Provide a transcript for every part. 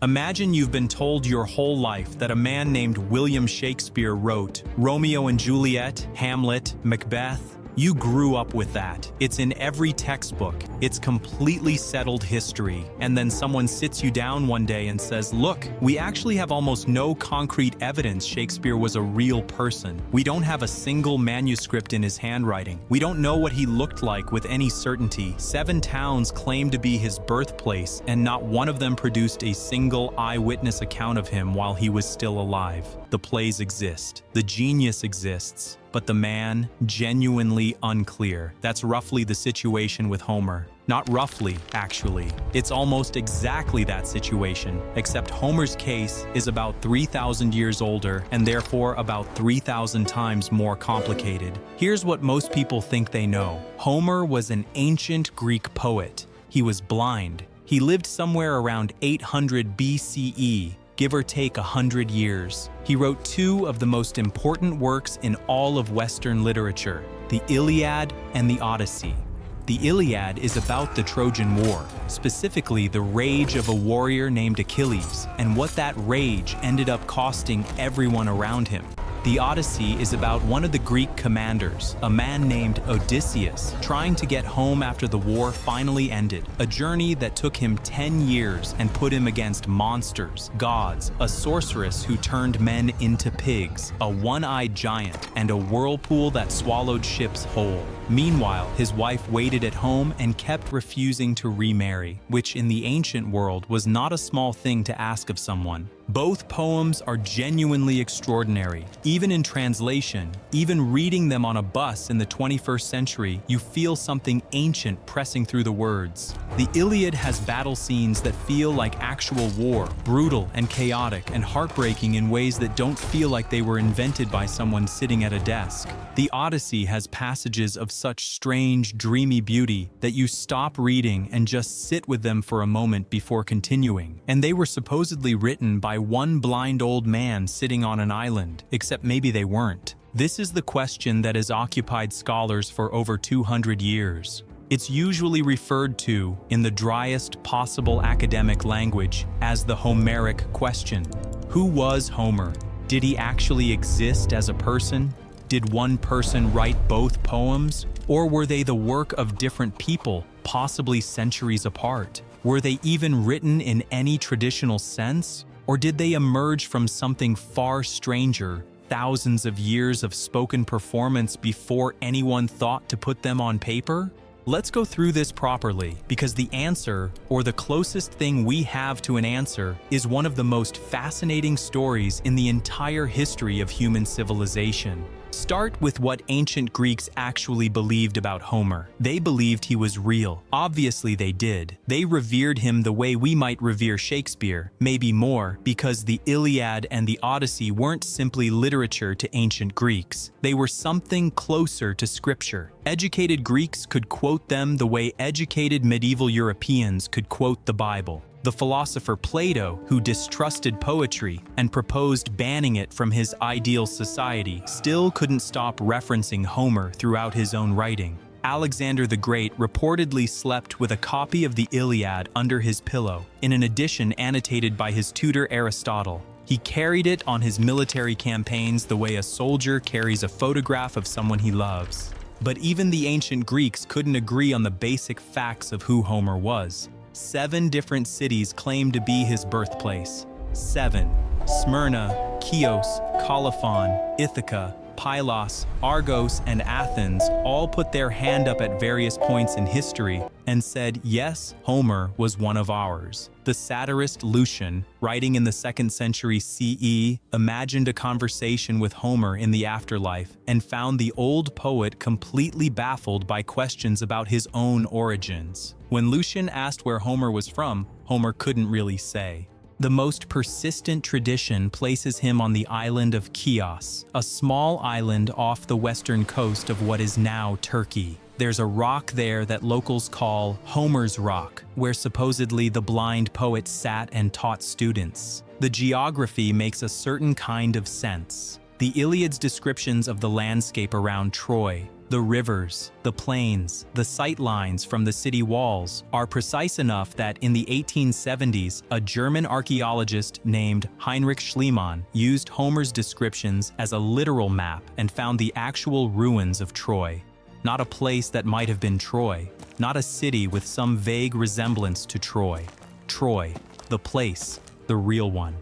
Imagine you've been told your whole life that a man named William Shakespeare wrote Romeo and Juliet, Hamlet, Macbeth. You grew up with that. It's in every textbook. It's completely settled history. And then someone sits you down one day and says, look, we actually have almost no concrete evidence Shakespeare was a real person. We don't have a single manuscript in his handwriting. We don't know what he looked like with any certainty. 7 towns claim to be his birthplace, and not one of them produced a single eyewitness account of him while he was still alive. The plays exist. The genius exists. But the man, genuinely unclear. That's roughly the situation with Homer. Not roughly, actually. It's almost exactly that situation, except Homer's case is about 3,000 years older and therefore about 3,000 times more complicated. Here's what most people think they know. Homer was an ancient Greek poet. He was blind. He lived somewhere around 800 BCE. Give or take 100 years. He wrote 2 of the most important works in all of Western literature, the Iliad and the Odyssey. The Iliad is about the Trojan War, specifically the rage of a warrior named Achilles, and what that rage ended up costing everyone around him. The Odyssey is about one of the Greek commanders, a man named Odysseus, trying to get home after the war finally ended, a journey that took him 10 years and put him against monsters, gods, a sorceress who turned men into pigs, a one-eyed giant, and a whirlpool that swallowed ships whole. Meanwhile, his wife waited at home and kept refusing to remarry, which in the ancient world was not a small thing to ask of someone. Both poems are genuinely extraordinary. Even in translation, even reading them on a bus in the 21st century, you feel something ancient pressing through the words. The Iliad has battle scenes that feel like actual war, brutal and chaotic and heartbreaking in ways that don't feel like they were invented by someone sitting at a desk. The Odyssey has passages of such strange, dreamy beauty that you stop reading and just sit with them for a moment before continuing. And they were supposedly written by one blind old man sitting on an island, except maybe they weren't. This is the question that has occupied scholars for over 200 years. It's usually referred to, in the driest possible academic language, as the Homeric Question. Who was Homer? Did he actually exist as a person? Did one person write both poems? Or were they the work of different people, possibly centuries apart? Were they even written in any traditional sense? Or did they emerge from something far stranger, thousands of years of spoken performance before anyone thought to put them on paper? Let's go through this properly, because the answer, or the closest thing we have to an answer, is one of the most fascinating stories in the entire history of human civilization. Start with what ancient Greeks actually believed about Homer. They believed he was real. Obviously they did. They revered him the way we might revere Shakespeare, maybe more, because the Iliad and the Odyssey weren't simply literature to ancient Greeks. They were something closer to scripture. Educated Greeks could quote them the way educated medieval Europeans could quote the Bible. The philosopher Plato, who distrusted poetry and proposed banning it from his ideal society, still couldn't stop referencing Homer throughout his own writing. Alexander the Great reportedly slept with a copy of the Iliad under his pillow, in an edition annotated by his tutor Aristotle. He carried it on his military campaigns the way a soldier carries a photograph of someone he loves. But even the ancient Greeks couldn't agree on the basic facts of who Homer was. 7 different cities claim to be his birthplace. 7. Smyrna, Chios, Colophon, Ithaca, Pylos, Argos, and Athens all put their hand up at various points in history and said, yes, Homer was one of ours. The satirist Lucian, writing in the 2nd century CE, imagined a conversation with Homer in the afterlife and found the old poet completely baffled by questions about his own origins. When Lucian asked where Homer was from, Homer couldn't really say. The most persistent tradition places him on the island of Chios, a small island off the western coast of what is now Turkey. There's a rock there that locals call Homer's Rock, where supposedly the blind poet sat and taught students. The geography makes a certain kind of sense. The Iliad's descriptions of the landscape around Troy, The rivers, the plains, the sight lines from the city walls are precise enough that in the 1870s, a German archaeologist named Heinrich Schliemann used Homer's descriptions as a literal map and found the actual ruins of Troy. Not a place that might have been Troy, not a city with some vague resemblance to Troy. Troy, the place, the real one.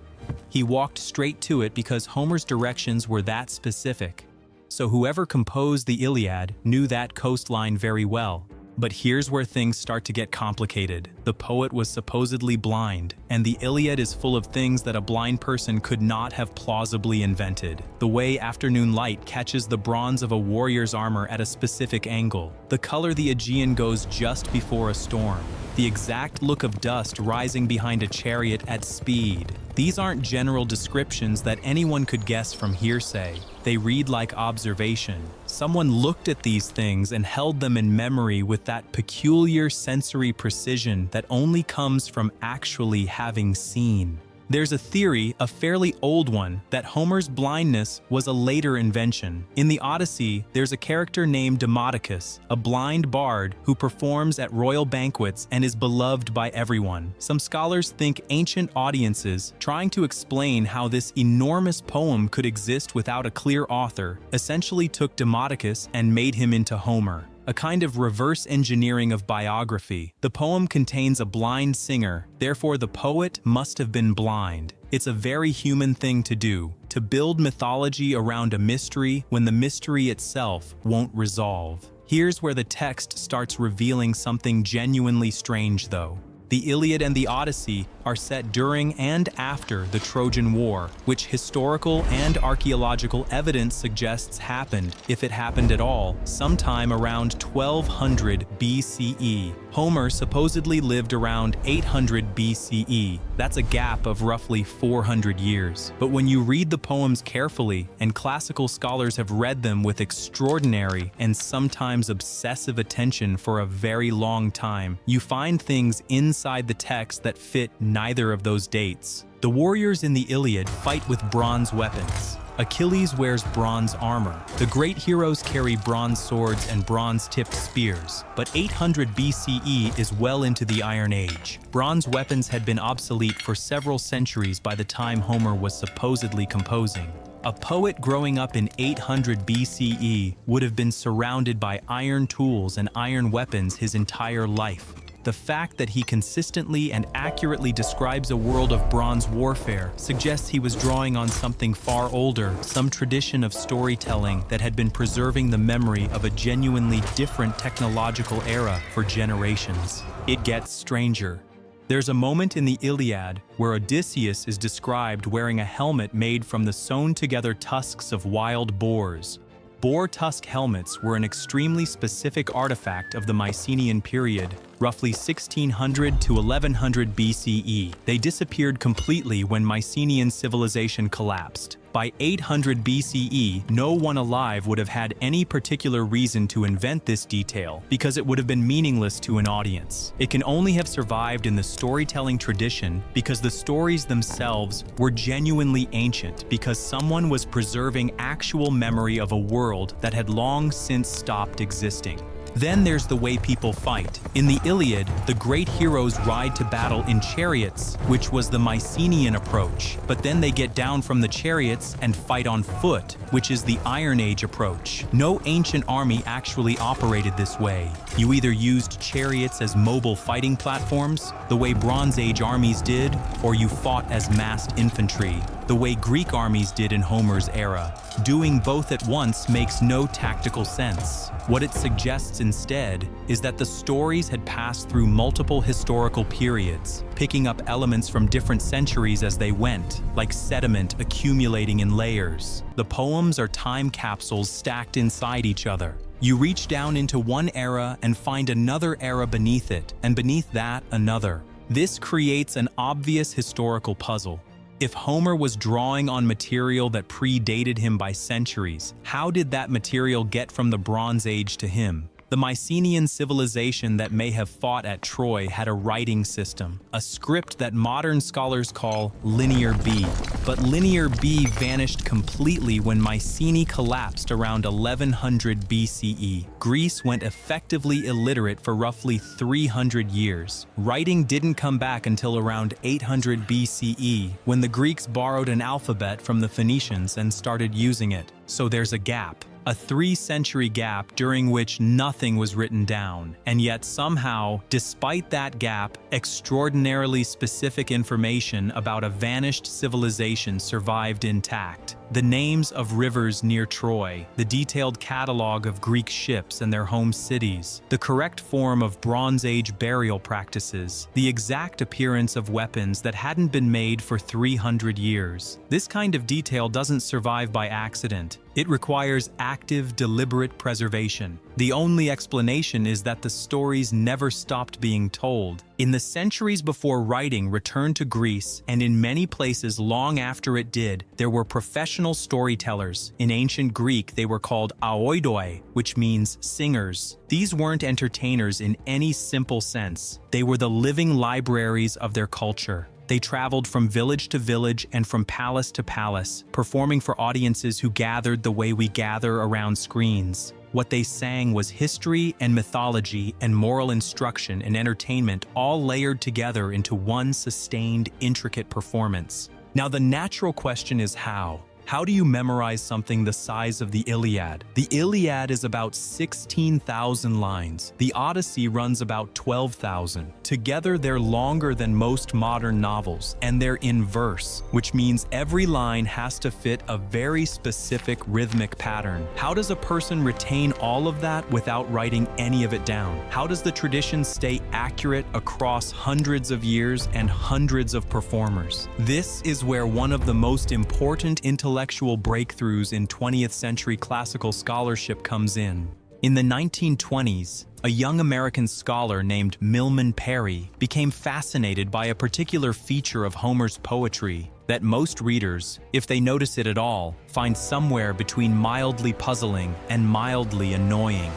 He walked straight to it because Homer's directions were that specific. So whoever composed the Iliad knew that coastline very well. But here's where things start to get complicated. The poet was supposedly blind, and the Iliad is full of things that a blind person could not have plausibly invented. The way afternoon light catches the bronze of a warrior's armor at a specific angle, the color the Aegean goes just before a storm, the exact look of dust rising behind a chariot at speed. These aren't general descriptions that anyone could guess from hearsay. They read like observation. Someone looked at these things and held them in memory with that peculiar sensory precision that only comes from actually having seen. There's a theory, a fairly old one, that Homer's blindness was a later invention. In the Odyssey, there's a character named Demodocus, a blind bard who performs at royal banquets and is beloved by everyone. Some scholars think ancient audiences, trying to explain how this enormous poem could exist without a clear author, essentially took Demodocus and made him into Homer. A kind of reverse engineering of biography. The poem contains a blind singer, therefore the poet must have been blind. It's a very human thing to do, to build mythology around a mystery when the mystery itself won't resolve. Here's where the text starts revealing something genuinely strange though. The Iliad and the Odyssey are set during and after the Trojan War, which historical and archaeological evidence suggests happened, if it happened at all, sometime around 1200 BCE. Homer supposedly lived around 800 BCE. That's a gap of roughly 400 years. But when you read the poems carefully, and classical scholars have read them with extraordinary and sometimes obsessive attention for a very long time, you find things inside the text that fit neither of those dates. The warriors in the Iliad fight with bronze weapons. Achilles wears bronze armor. The great heroes carry bronze swords and bronze-tipped spears. But 800 BCE is well into the Iron Age. Bronze weapons had been obsolete for several centuries by the time Homer was supposedly composing. A poet growing up in 800 BCE would have been surrounded by iron tools and iron weapons his entire life. The fact that he consistently and accurately describes a world of bronze warfare suggests he was drawing on something far older, some tradition of storytelling that had been preserving the memory of a genuinely different technological era for generations. It gets stranger. There's a moment in the Iliad where Odysseus is described wearing a helmet made from the sewn-together tusks of wild boars. Boar tusk helmets were an extremely specific artifact of the Mycenaean period, roughly 1600 to 1100 BCE. They disappeared completely when Mycenaean civilization collapsed. By 800 BCE, no one alive would have had any particular reason to invent this detail because it would have been meaningless to an audience. It can only have survived in the storytelling tradition because the stories themselves were genuinely ancient, because someone was preserving actual memory of a world that had long since stopped existing. Then there's the way people fight. In the Iliad, the great heroes ride to battle in chariots, which was the Mycenaean approach. But then they get down from the chariots and fight on foot, which is the Iron Age approach. No ancient army actually operated this way. You either used chariots as mobile fighting platforms, the way Bronze Age armies did, or you fought as massed infantry, the way Greek armies did in Homer's era. Doing both at once makes no tactical sense. What it suggests instead is that the stories had passed through multiple historical periods, picking up elements from different centuries as they went, like sediment accumulating in layers. The poems are time capsules stacked inside each other. You reach down into one era and find another era beneath it, and beneath that, another. This creates an obvious historical puzzle. If Homer was drawing on material that predated him by centuries, how did that material get from the Bronze Age to him? The Mycenaean civilization that may have fought at Troy had a writing system, a script that modern scholars call Linear B. But Linear B vanished completely when Mycenae collapsed around 1100 BCE. Greece went effectively illiterate for roughly 300 years. Writing didn't come back until around 800 BCE, when the Greeks borrowed an alphabet from the Phoenicians and started using it. So there's a gap. A 3-century gap during which nothing was written down. And yet somehow, despite that gap, extraordinarily specific information about a vanished civilization survived intact. The names of rivers near Troy, the detailed catalog of Greek ships and their home cities, the correct form of Bronze Age burial practices, the exact appearance of weapons that hadn't been made for 300 years. This kind of detail doesn't survive by accident. It requires active, deliberate preservation. The only explanation is that the stories never stopped being told. In the centuries before writing returned to Greece, and in many places long after it did, there were professional storytellers. In ancient Greek, they were called aoidoi, which means singers. These weren't entertainers in any simple sense. They were the living libraries of their culture. They traveled from village to village and from palace to palace, performing for audiences who gathered the way we gather around screens. What they sang was history and mythology and moral instruction and entertainment all layered together into one sustained, intricate performance. Now, the natural question is how? How do you memorize something the size of the Iliad? The Iliad is about 16,000 lines. The Odyssey runs about 12,000. Together, they're longer than most modern novels, and they're in verse, which means every line has to fit a very specific rhythmic pattern. How does a person retain all of that without writing any of it down? How does the tradition stay accurate across hundreds of years and hundreds of performers? This is where one of the most important intellectual breakthroughs in 20th century classical scholarship comes in. In the 1920s, a young American scholar named Milman Parry became fascinated by a particular feature of Homer's poetry that most readers, if they notice it at all, find somewhere between mildly puzzling and mildly annoying: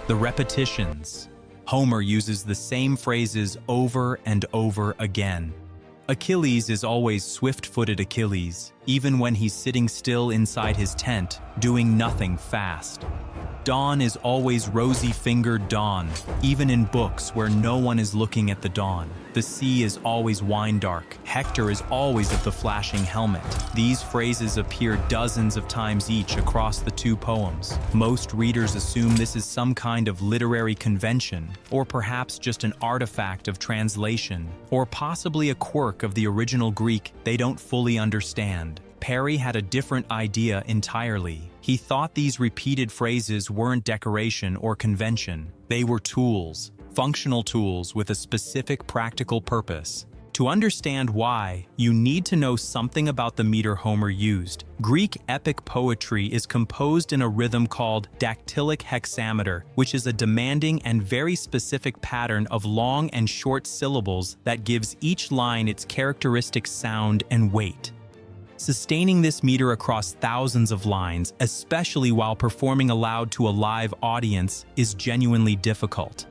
the repetitions. Homer uses the same phrases over and over again. Achilles is always swift-footed Achilles, even when he's sitting still inside his tent, doing nothing fast. Dawn is always rosy-fingered dawn, even in books where no one is looking at the dawn. The sea is always wine-dark. Hector is always of the flashing helmet. These phrases appear dozens of times each across the two poems. Most readers assume this is some kind of literary convention, or perhaps just an artifact of translation, or possibly a quirk of the original Greek they don't fully understand. Parry had a different idea entirely. He thought these repeated phrases weren't decoration or convention. They were tools, functional tools with a specific practical purpose. To understand why, you need to know something about the meter Homer used. Greek epic poetry is composed in a rhythm called dactylic hexameter, which is a demanding and very specific pattern of long and short syllables that gives each line its characteristic sound and weight. Sustaining this meter across thousands of lines, especially while performing aloud to a live audience, is genuinely difficult.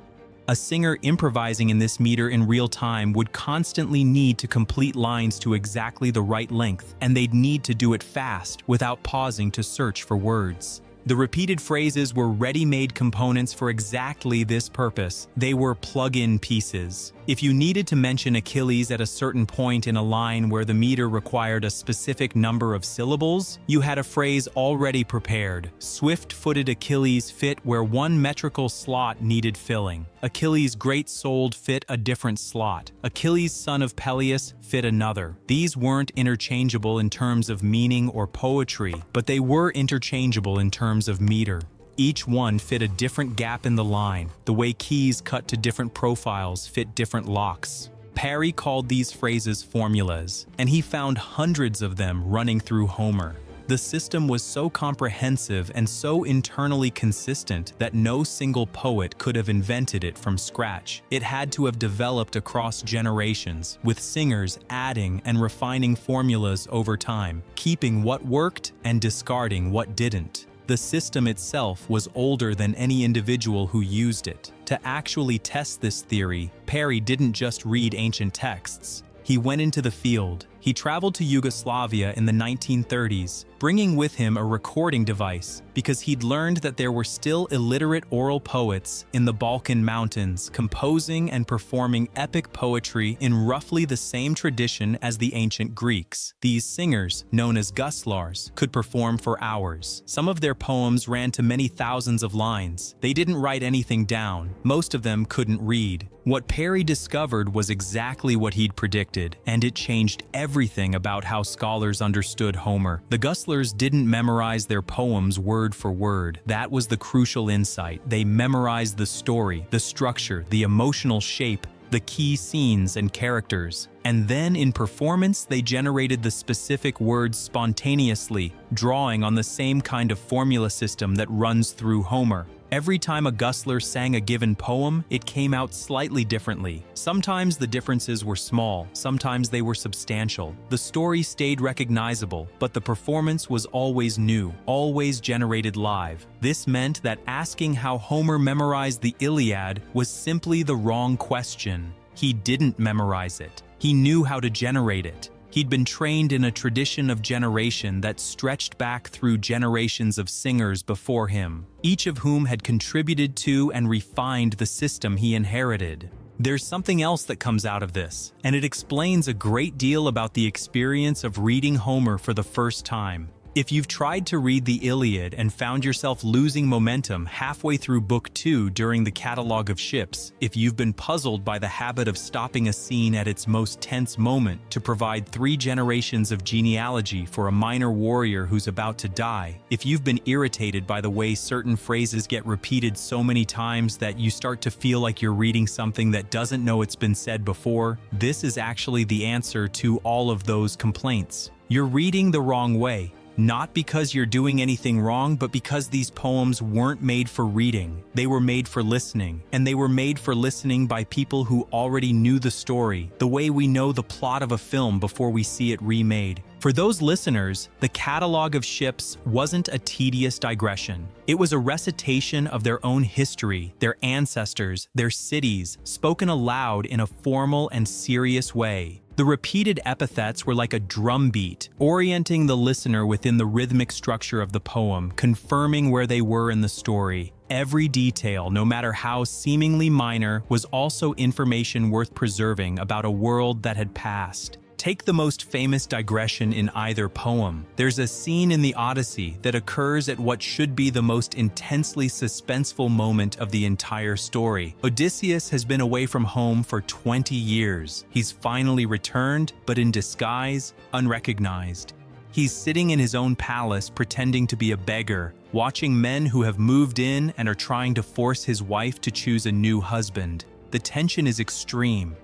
A singer improvising in this meter in real time would constantly need to complete lines to exactly the right length, and they'd need to do it fast without pausing to search for words. The repeated phrases were ready-made components for exactly this purpose. They were plug-in pieces. If you needed to mention Achilles at a certain point in a line where the meter required a specific number of syllables, you had a phrase already prepared. Swift-footed Achilles fit where one metrical slot needed filling. Achilles great-souled fit a different slot. Achilles son of Peleus fit another. These weren't interchangeable in terms of meaning or poetry, but they were interchangeable in terms of meter. Each one fit a different gap in the line. The way keys cut to different profiles fit different locks. Parry called these phrases formulas, and he found hundreds of them running through Homer. The system was so comprehensive and so internally consistent that no single poet could have invented it from scratch. It had to have developed across generations, with singers adding and refining formulas over time, keeping what worked and discarding what didn't. The system itself was older than any individual who used it. To actually test this theory, Perry didn't just read ancient texts. He went into the field. He traveled to Yugoslavia in the 1930s, bringing with him a recording device because he'd learned that there were still illiterate oral poets in the Balkan mountains composing and performing epic poetry in roughly the same tradition as the ancient Greeks. These singers, known as guslars, could perform for hours. Some of their poems ran to many thousands of lines. They didn't write anything down. Most of them couldn't read. What Perry discovered was exactly what he'd predicted, and it changed everything about how scholars understood Homer. The guslars didn't memorize their poems word for word. That was the crucial insight. They memorized the story, the structure, the emotional shape, the key scenes and characters. And then in performance, they generated the specific words spontaneously, drawing on the same kind of formula system that runs through Homer. Every time a guslar sang a given poem, it came out slightly differently. Sometimes the differences were small, sometimes they were substantial. The story stayed recognizable, but the performance was always new, always generated live. This meant that asking how Homer memorized the Iliad was simply the wrong question. He didn't memorize it. He knew how to generate it. He'd been trained in a tradition of generation that stretched back through generations of singers before him, each of whom had contributed to and refined the system he inherited. There's something else that comes out of this, and it explains a great deal about the experience of reading Homer for the first time. If you've tried to read the Iliad and found yourself losing momentum halfway through Book 2 during the catalog of ships, if you've been puzzled by the habit of stopping a scene at its most tense moment to provide 3 generations of genealogy for a minor warrior who's about to die, if you've been irritated by the way certain phrases get repeated so many times that you start to feel like you're reading something that doesn't know it's been said before, this is actually the answer to all of those complaints. You're reading the wrong way. Not because you're doing anything wrong, but because these poems weren't made for reading. They were made for listening, and they were made for listening by people who already knew the story, the way we know the plot of a film before we see it remade. For those listeners, the catalog of ships wasn't a tedious digression. It was a recitation of their own history, their ancestors, their cities, spoken aloud in a formal and serious way. The repeated epithets were like a drum beat, orienting the listener within the rhythmic structure of the poem, confirming where they were in the story. Every detail, no matter how seemingly minor, was also information worth preserving about a world that had passed. Take the most famous digression in either poem. There's a scene in the Odyssey that occurs at what should be the most intensely suspenseful moment of the entire story. Odysseus has been away from home for 20 years. He's finally returned, but in disguise, unrecognized. He's sitting in his own palace pretending to be a beggar, watching men who have moved in and are trying to force his wife to choose a new husband. The tension is extreme.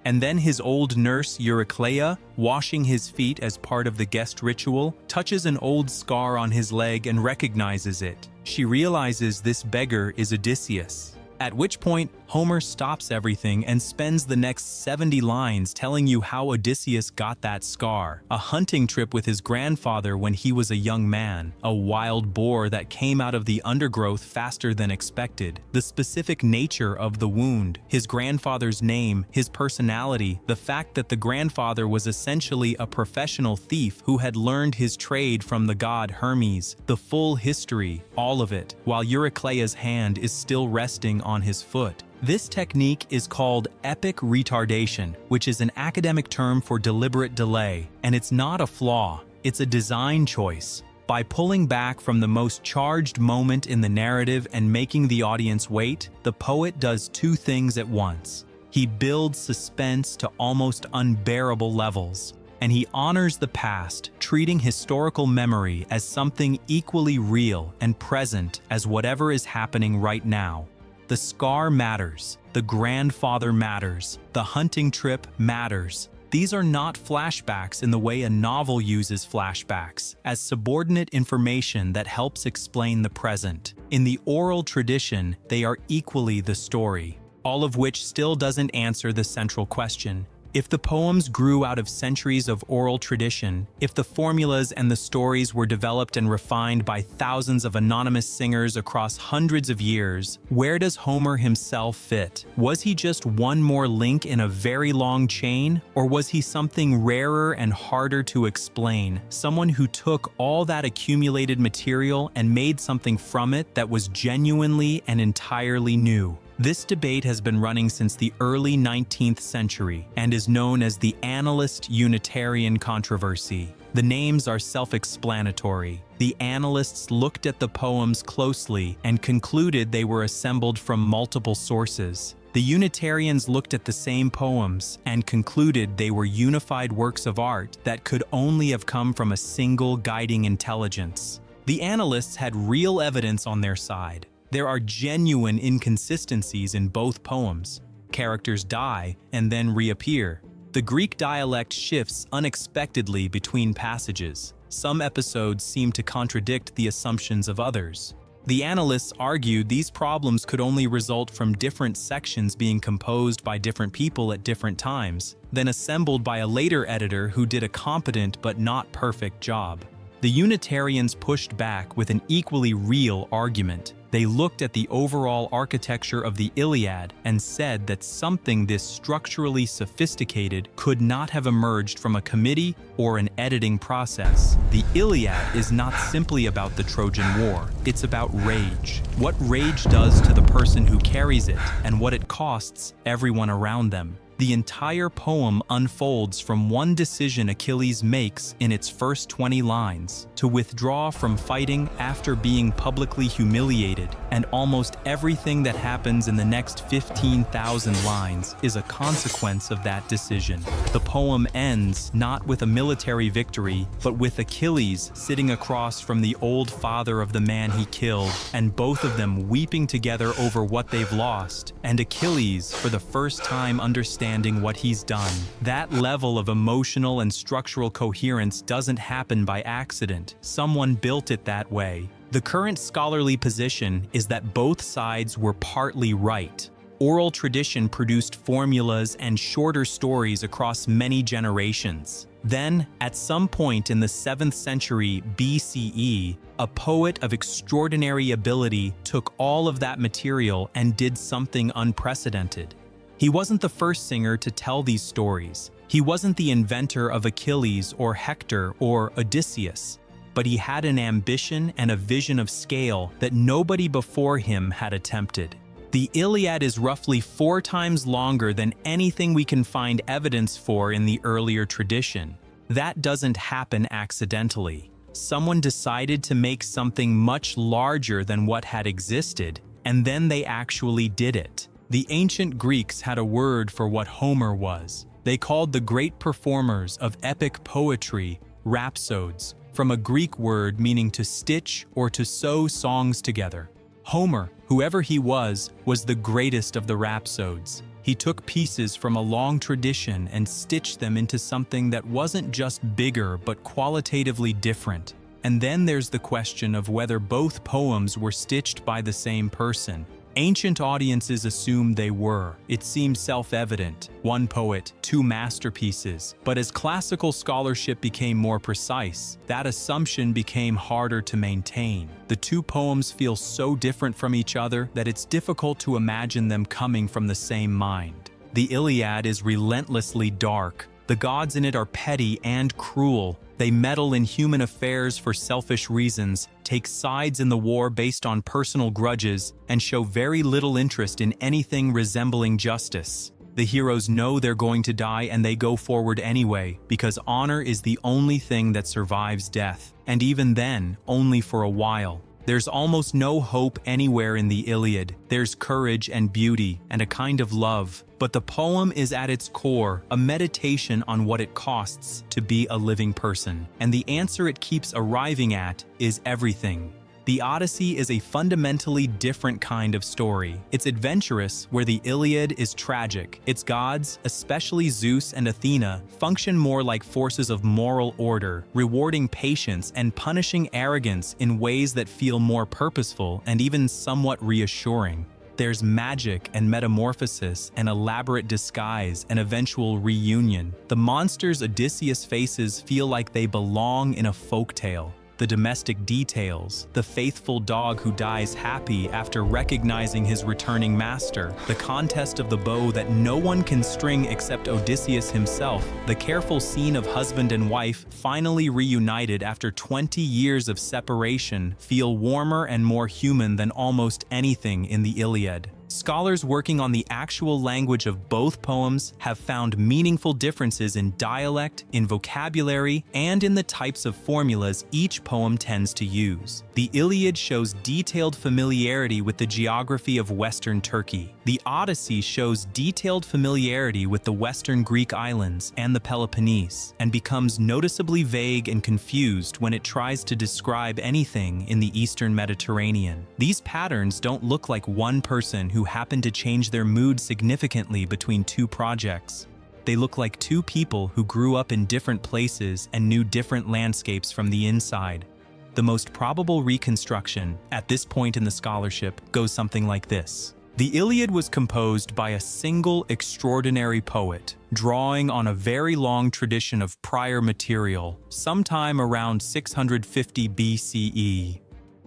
And then his old nurse Eurycleia, washing his feet as part of the guest ritual, touches an old scar on his leg and recognizes it. She realizes this beggar is Odysseus. At which point, Homer stops everything and spends the next 70 lines telling you how Odysseus got that scar. A hunting trip with his grandfather when he was a young man, a wild boar that came out of the undergrowth faster than expected, the specific nature of the wound, his grandfather's name, his personality, the fact that the grandfather was essentially a professional thief who had learned his trade from the god Hermes, the full history, all of it, while Eurycleia's hand is still resting on his foot. This technique is called epic retardation, which is an academic term for deliberate delay, and it's not a flaw, it's a design choice. By pulling back from the most charged moment in the narrative and making the audience wait, the poet does 2 things at once. He builds suspense to almost unbearable levels, and he honors the past, treating historical memory as something equally real and present as whatever is happening right now. The scar matters, the grandfather matters, the hunting trip matters. These are not flashbacks in the way a novel uses flashbacks, as subordinate information that helps explain the present. In the oral tradition, they are equally the story, all of which still doesn't answer the central question. If the poems grew out of centuries of oral tradition, if the formulas and the stories were developed and refined by thousands of anonymous singers across hundreds of years, where does Homer himself fit? Was he just one more link in a very long chain, or was he something rarer and harder to explain, someone who took all that accumulated material and made something from it that was genuinely and entirely new? This debate has been running since the early 19th century and is known as the Annalist-Unitarian controversy. The names are self-explanatory. The annalists looked at the poems closely and concluded they were assembled from multiple sources. The Unitarians looked at the same poems and concluded they were unified works of art that could only have come from a single guiding intelligence. The annalists had real evidence on their side. There are genuine inconsistencies in both poems. Characters die and then reappear. The Greek dialect shifts unexpectedly between passages. Some episodes seem to contradict the assumptions of others. The annalists argued these problems could only result from different sections being composed by different people at different times, then assembled by a later editor who did a competent but not perfect job. The Unitarians pushed back with an equally real argument. They looked at the overall architecture of the Iliad and said that something this structurally sophisticated could not have emerged from a committee or an editing process. The Iliad is not simply about the Trojan War, it's about rage. What rage does to the person who carries it, and what it costs everyone around them. The entire poem unfolds from one decision Achilles makes in its first 20 lines, to withdraw from fighting after being publicly humiliated, and almost everything that happens in the next 15,000 lines is a consequence of that decision. The poem ends not with a military victory, but with Achilles sitting across from the old father of the man he killed, and both of them weeping together over what they've lost, and Achilles, for the first time, understands what he's done. That level of emotional and structural coherence doesn't happen by accident. Someone built it that way. The current scholarly position is that both sides were partly right. Oral tradition produced formulas and shorter stories across many generations. Then, at some point in the 7th century BCE, a poet of extraordinary ability took all of that material and did something unprecedented. He wasn't the first singer to tell these stories. He wasn't the inventor of Achilles or Hector or Odysseus, but he had an ambition and a vision of scale that nobody before him had attempted. The Iliad is roughly 4 times longer than anything we can find evidence for in the earlier tradition. That doesn't happen accidentally. Someone decided to make something much larger than what had existed, and then they actually did it. The ancient Greeks had a word for what Homer was. They called the great performers of epic poetry rhapsodes, from a Greek word meaning to stitch or to sew songs together. Homer, whoever he was the greatest of the rhapsodes. He took pieces from a long tradition and stitched them into something that wasn't just bigger but qualitatively different. And then there's the question of whether both poems were stitched by the same person. Ancient audiences assumed they were. It seemed self-evident. One poet, 2 masterpieces. But as classical scholarship became more precise, that assumption became harder to maintain. The 2 poems feel so different from each other that it's difficult to imagine them coming from the same mind. The Iliad is relentlessly dark. The gods in it are petty and cruel. They meddle in human affairs for selfish reasons, take sides in the war based on personal grudges, and show very little interest in anything resembling justice. The heroes know they're going to die and they go forward anyway, because honor is the only thing that survives death, and even then, only for a while. There's almost no hope anywhere in the Iliad. There's courage and beauty and a kind of love. But the poem is at its core a meditation on what it costs to be a living person. And the answer it keeps arriving at is everything. The Odyssey is a fundamentally different kind of story. It's adventurous, where the Iliad is tragic. Its gods, especially Zeus and Athena, function more like forces of moral order, rewarding patience and punishing arrogance in ways that feel more purposeful and even somewhat reassuring. There's magic and metamorphosis, an elaborate disguise, and eventual reunion. The monsters Odysseus faces feel like they belong in a folktale. The domestic details, the faithful dog who dies happy after recognizing his returning master, the contest of the bow that no one can string except Odysseus himself, the careful scene of husband and wife finally reunited after 20 years of separation feel warmer and more human than almost anything in the Iliad. Scholars working on the actual language of both poems have found meaningful differences in dialect, in vocabulary, and in the types of formulas each poem tends to use. The Iliad shows detailed familiarity with the geography of Western Turkey. The Odyssey shows detailed familiarity with the Western Greek islands and the Peloponnese, and becomes noticeably vague and confused when it tries to describe anything in the Eastern Mediterranean. These patterns don't look like one person who happened to change their mood significantly between two projects. They look like two people who grew up in different places and knew different landscapes from the inside. The most probable reconstruction, at this point in the scholarship, goes something like this. The Iliad was composed by a single extraordinary poet, drawing on a very long tradition of prior material, sometime around 650 BCE.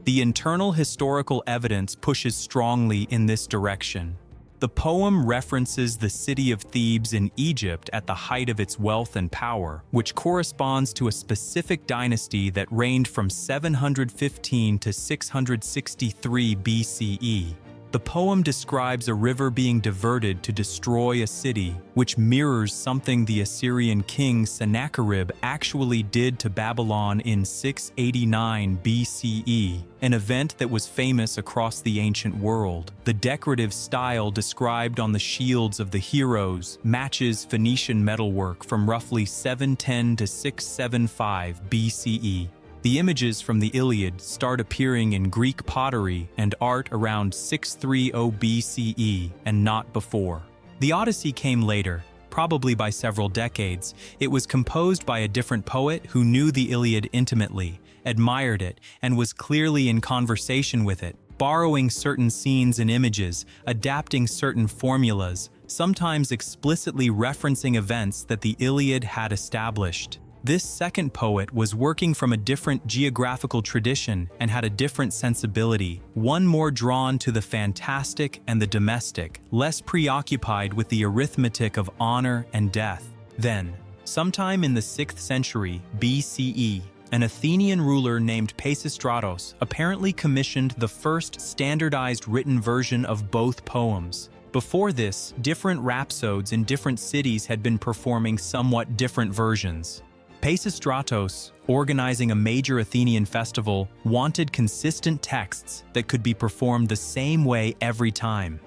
The internal historical evidence pushes strongly in this direction. The poem references the city of Thebes in Egypt at the height of its wealth and power, which corresponds to a specific dynasty that reigned from 715 to 663 BCE. The poem describes a river being diverted to destroy a city, which mirrors something the Assyrian king Sennacherib actually did to Babylon in 689 BCE, an event that was famous across the ancient world. The decorative style described on the shields of the heroes matches Phoenician metalwork from roughly 710 to 675 BCE. The images from the Iliad start appearing in Greek pottery and art around 630 BCE and not before. The Odyssey came later, probably by several decades. It was composed by a different poet who knew the Iliad intimately, admired it, and was clearly in conversation with it, borrowing certain scenes and images, adapting certain formulas, sometimes explicitly referencing events that the Iliad had established. This second poet was working from a different geographical tradition and had a different sensibility, one more drawn to the fantastic and the domestic, less preoccupied with the arithmetic of honor and death. Then, sometime in the 6th century BCE, an Athenian ruler named Pisistratos apparently commissioned the first standardized written version of both poems. Before this, different rhapsodes in different cities had been performing somewhat different versions. Pisistratos, organizing a major Athenian festival, wanted consistent texts that could be performed the same way every time.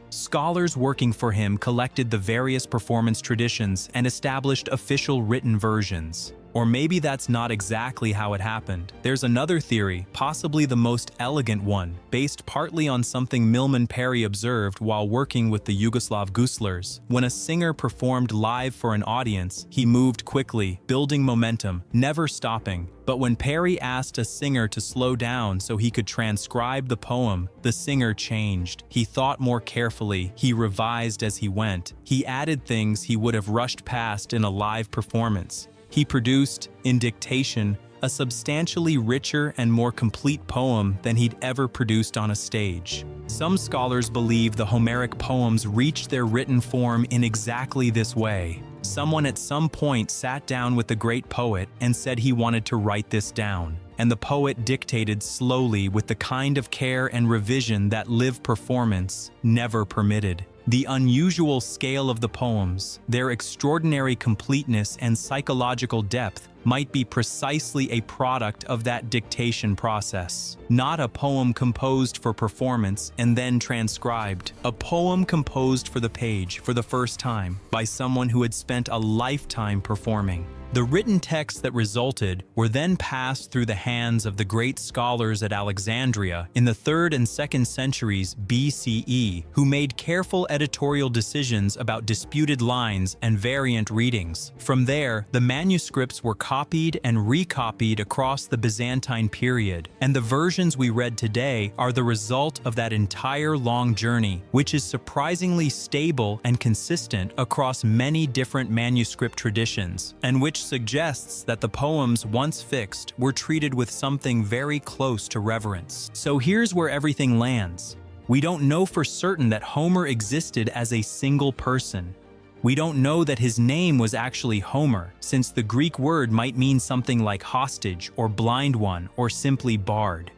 Scholars working for him collected the various performance traditions and established official written versions. Or maybe that's not exactly how it happened. There's another theory, possibly the most elegant one, based partly on something Milman Parry observed while working with the Yugoslav guslers. When a singer performed live for an audience, he moved quickly, building momentum, never stopping. But when Parry asked a singer to slow down so he could transcribe the poem, the singer changed. He thought more carefully, he revised as he went. He added things he would have rushed past in a live performance. He produced, in dictation, a substantially richer and more complete poem than he'd ever produced on a stage. Some scholars believe the Homeric poems reached their written form in exactly this way. Someone at some point sat down with the great poet and said he wanted to write this down, and the poet dictated slowly with the kind of care and revision that live performance never permitted. The unusual scale of the poems, their extraordinary completeness and psychological depth might be precisely a product of that dictation process. Not a poem composed for performance and then transcribed. A poem composed for the page for the first time by someone who had spent a lifetime performing. The written texts that resulted were then passed through the hands of the great scholars at Alexandria in the 3rd and 2nd centuries BCE, who made careful editorial decisions about disputed lines and variant readings. From there, the manuscripts were copied copied and recopied across the Byzantine period, and the versions we read today are the result of that entire long journey, which is surprisingly stable and consistent across many different manuscript traditions, and which suggests that the poems once fixed were treated with something very close to reverence. So here's where everything lands. We don't know for certain that Homer existed as a single person. We don't know that his name was actually Homer, since the Greek word might mean something like hostage or blind one or simply bard.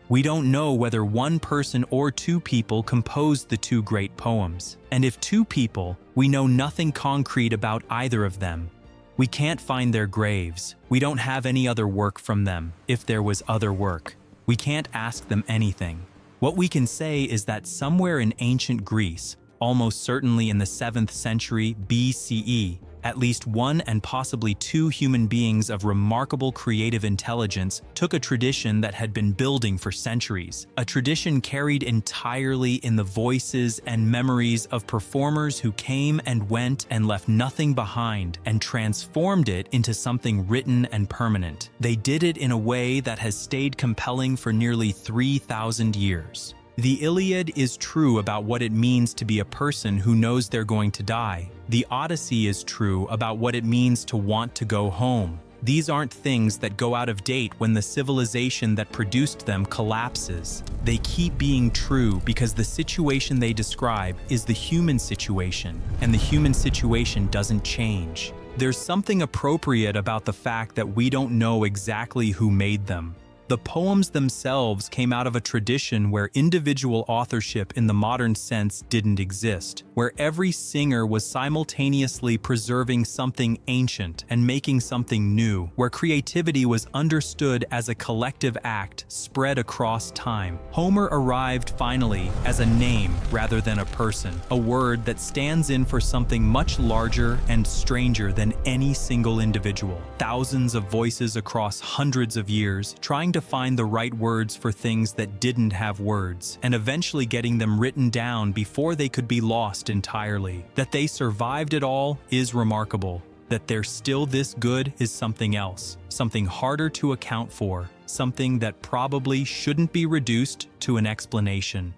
We don't know whether one person or two people composed the two great poems. And if two people, we know nothing concrete about either of them. We can't find their graves. We don't have any other work from them, if there was other work. We can't ask them anything. What we can say is that somewhere in ancient Greece, almost certainly in the 7th century BCE, at least one and possibly two human beings of remarkable creative intelligence took a tradition that had been building for centuries, a tradition carried entirely in the voices and memories of performers who came and went and left nothing behind, and transformed it into something written and permanent. They did it in a way that has stayed compelling for nearly 3,000 years. The Iliad is true about what it means to be a person who knows they're going to die. The Odyssey is true about what it means to want to go home. These aren't things that go out of date when the civilization that produced them collapses. They keep being true because the situation they describe is the human situation, and the human situation doesn't change. There's something appropriate about the fact that we don't know exactly who made them. The poems themselves came out of a tradition where individual authorship in the modern sense didn't exist, where every singer was simultaneously preserving something ancient and making something new, where creativity was understood as a collective act spread across time. Homer arrived finally as a name rather than a person, a word that stands in for something much larger and stranger than any single individual. Thousands of voices across hundreds of years trying to find the right words for things that didn't have words, and eventually getting them written down before they could be lost entirely. That they survived it all is remarkable. That they're still this good is something else, something harder to account for, something that probably shouldn't be reduced to an explanation.